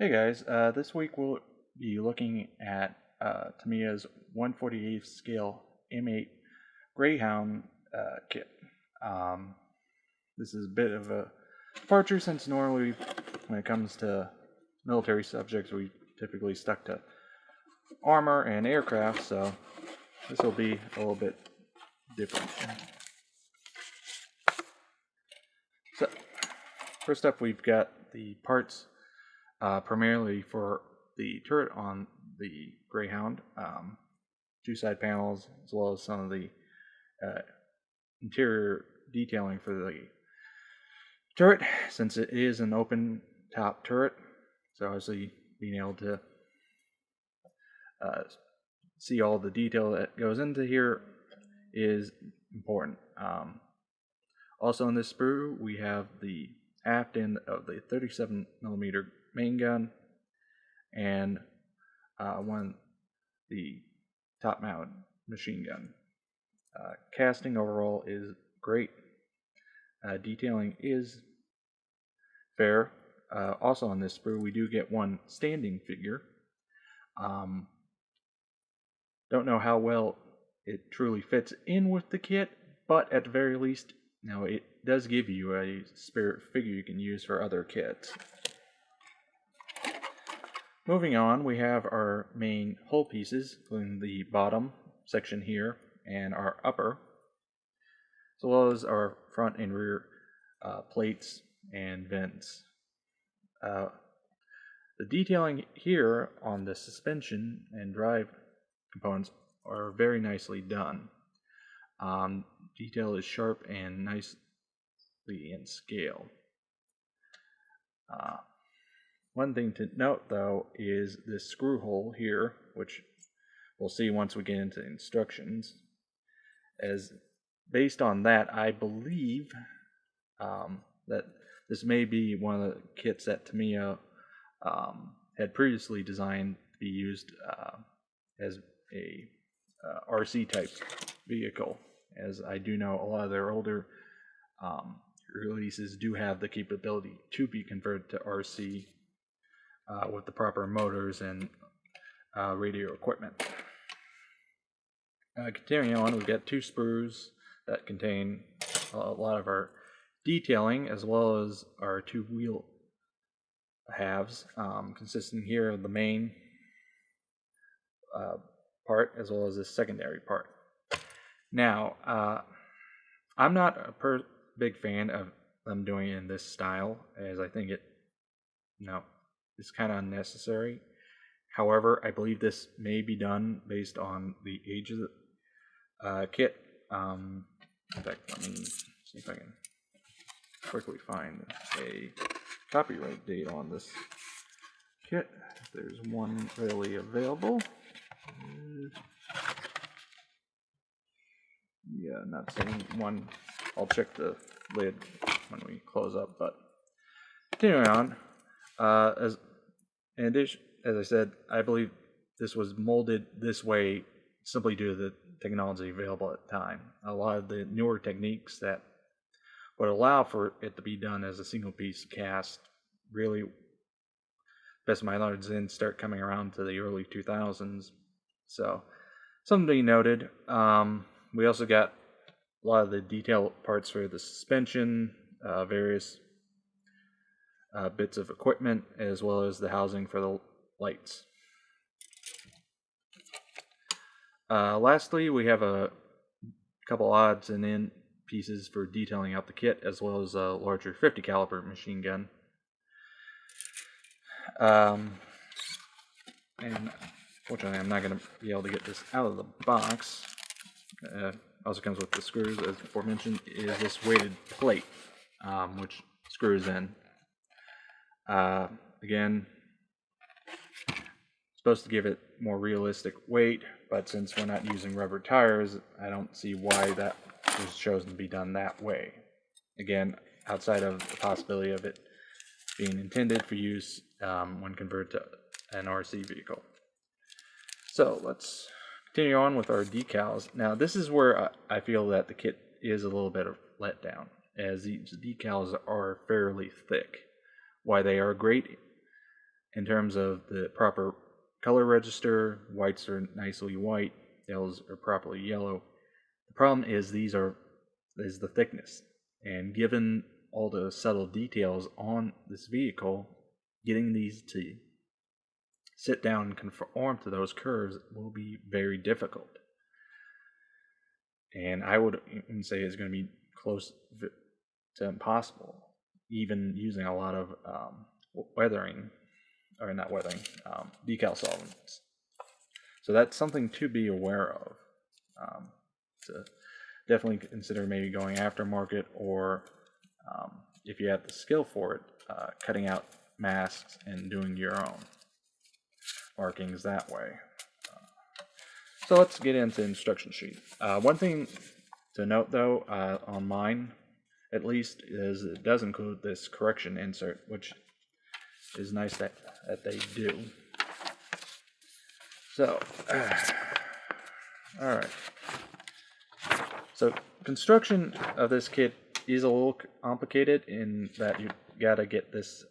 Hey guys, this week we'll be looking at Tamiya's 1/48 scale M8 Greyhound kit. This is a bit of a departure since normally when it comes to military subjects we typically stuck to armor and aircraft, so this will be a little bit different. So first up we've got the parts primarily for the turret on the Greyhound, two side panels, as well as some of the interior detailing for the turret, since it is an open top turret. So obviously being able to see all the detail that goes into here is important. Also in this sprue we have the aft end of the 37mm main gun and the top mount machine gun. Casting overall is great. Detailing is fair. Also on this sprue we do get one standing figure. Don't know how well it truly fits in with the kit, but at the very least, it does give you a spirit figure you can use for other kits. Moving on, we have our main hull pieces, including the bottom section here and our upper, as well as our front and rear plates and vents. The detailing here on the suspension and drive components are very nicely done. Detail is sharp and nicely in scale. One thing to note though is this screw hole here, which we'll see once we get into instructions. As based on that, I believe that this may be one of the kits that Tamiya had previously designed to be used as a RC type vehicle, as I do know a lot of their older releases do have the capability to be converted to RC with the proper motors and radio equipment. Continuing on, we've got two sprues that contain a lot of our detailing, as well as our two wheel halves, consisting here of the main part as well as the secondary part. Now, I'm not a big fan of them doing it in this style, as I think it is kind of unnecessary. However, I believe this may be done based on the age of the kit. In fact, let me see if I can quickly find a copyright date on this kit. If there's one readily available. Yeah, not seeing one. I'll check the lid when we close up. But continuing on, in addition, as I said, I believe this was molded this way simply due to the technology available at the time. A lot of the newer techniques that would allow for it to be done as a single piece cast really, best of my knowledge, didn't start coming around to the early 2000s. So, something to be noted. We also got a lot of the detail parts for the suspension, various bits of equipment, as well as the housing for the lights. Lastly, we have a couple odds and end pieces for detailing out the kit, as well as a larger 50 caliber machine gun. And fortunately, I'm not going to be able to get this out of the box. Also comes with the screws, as aforementioned, is this weighted plate, which screws in. Again, supposed to give it more realistic weight, but since we're not using rubber tires, I don't see why that was chosen to be done that way. Again, outside of the possibility of it being intended for use when converted to an RC vehicle. So let's continue on with our decals. Now this is where I feel that the kit is a little bit of letdown, as these decals are fairly thick. Why they are great in terms of the proper color register. Whites are nicely white, yellows are properly yellow. The problem is is the thickness, and given all the subtle details on this vehicle, getting these to sit down and conform to those curves will be very difficult. And I would even say it's going to be close to impossible, even using a lot of weathering, or not weathering, decal solvents. So that's something to be aware of. To definitely consider maybe going aftermarket, or if you have the skill for it, cutting out masks and doing your own markings that way. So let's get into the instruction sheet. One thing to note though, on mine at least, is it does include this correction insert, which is nice that they do. So, alright. So, construction of this kit is a little complicated in that you gotta get this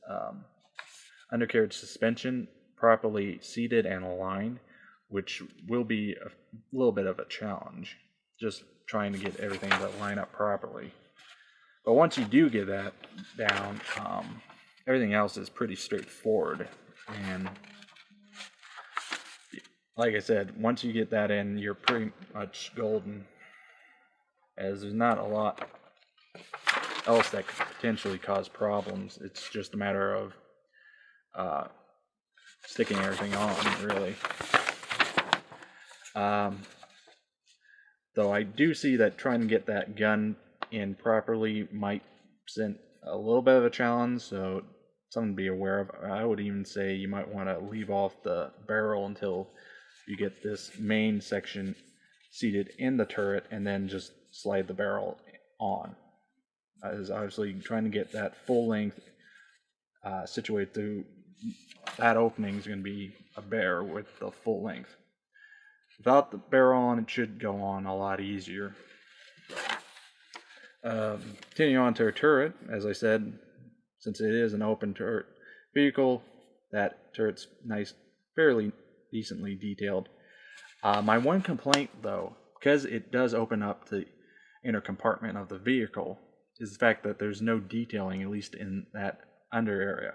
undercarriage suspension properly seated and aligned, which will be a little bit of a challenge, just trying to get everything to line up properly. But once you do get that down, everything else is pretty straightforward. And like I said, once you get that in, you're pretty much golden, as there's not a lot else that could potentially cause problems. It's just a matter of sticking everything on, really. Though I do see that trying to get that gun in properly might present a little bit of a challenge, so something to be aware of. I would even say you might want to leave off the barrel until you get this main section seated in the turret, and then just slide the barrel on. As obviously trying to get that full length situated through that opening is going to be a bear with the full length. Without the barrel on, it should go on a lot easier. Continuing on to our turret, as I said, since it is an open turret vehicle, that turret's nice, fairly decently detailed. My one complaint, though, because it does open up the inner compartment of the vehicle, is the fact that there's no detailing, at least in that under area.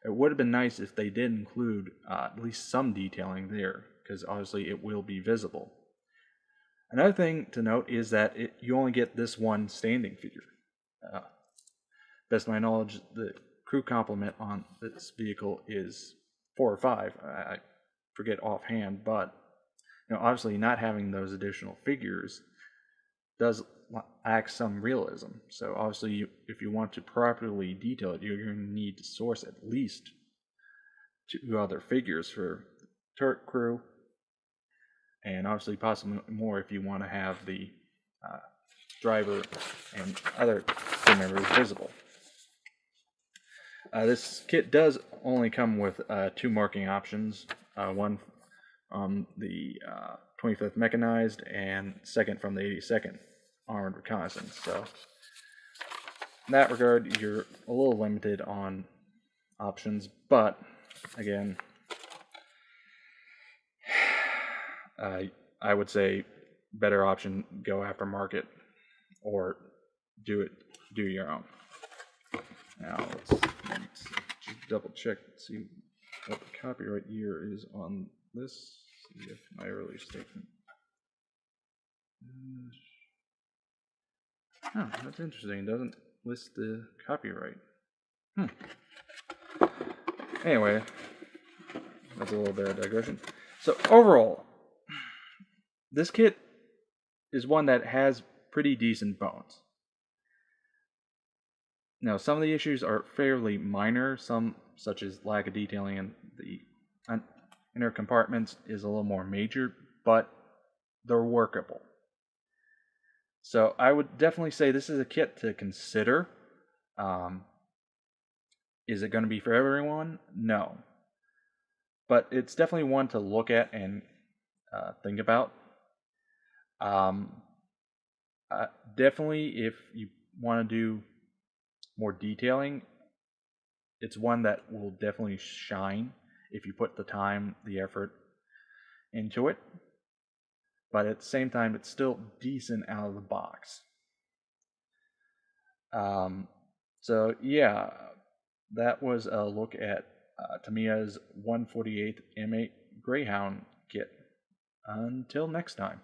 It would have been nice if they did include at least some detailing there, because obviously it will be visible. Another thing to note is that you only get this one standing figure. Best of my knowledge, the crew complement on this vehicle is 4 or 5. I forget offhand, but obviously not having those additional figures does lack some realism. So obviously, if you want to properly detail it, you're going to need to source at least 2 other figures for turret crew, and obviously possibly more if you want to have the driver and other crew members visible. This kit does only come with 2 marking options, one from the 25th Mechanized and second from the 82nd Armored Reconnaissance. So in that regard, you're a little limited on options, but again, I would say better option, go aftermarket or do your own. Now let's just double check and see what the copyright year is on this. See if my earlier statement. Oh, that's interesting. It doesn't list the copyright. Anyway, that's a little bit of digression. So overall, this kit is one that has pretty decent bones. Now, some of the issues are fairly minor, some such as lack of detailing in the inner compartments is a little more major, but they're workable. So I would definitely say this is a kit to consider. Is it going to be for everyone? No. But it's definitely one to look at and think about. Definitely, if you want to do more detailing, it's one that will definitely shine if you put the time, the effort into it. But at the same time, it's still decent out of the box. So yeah, that was a look at Tamiya's 148 M8 Greyhound kit. Until next time.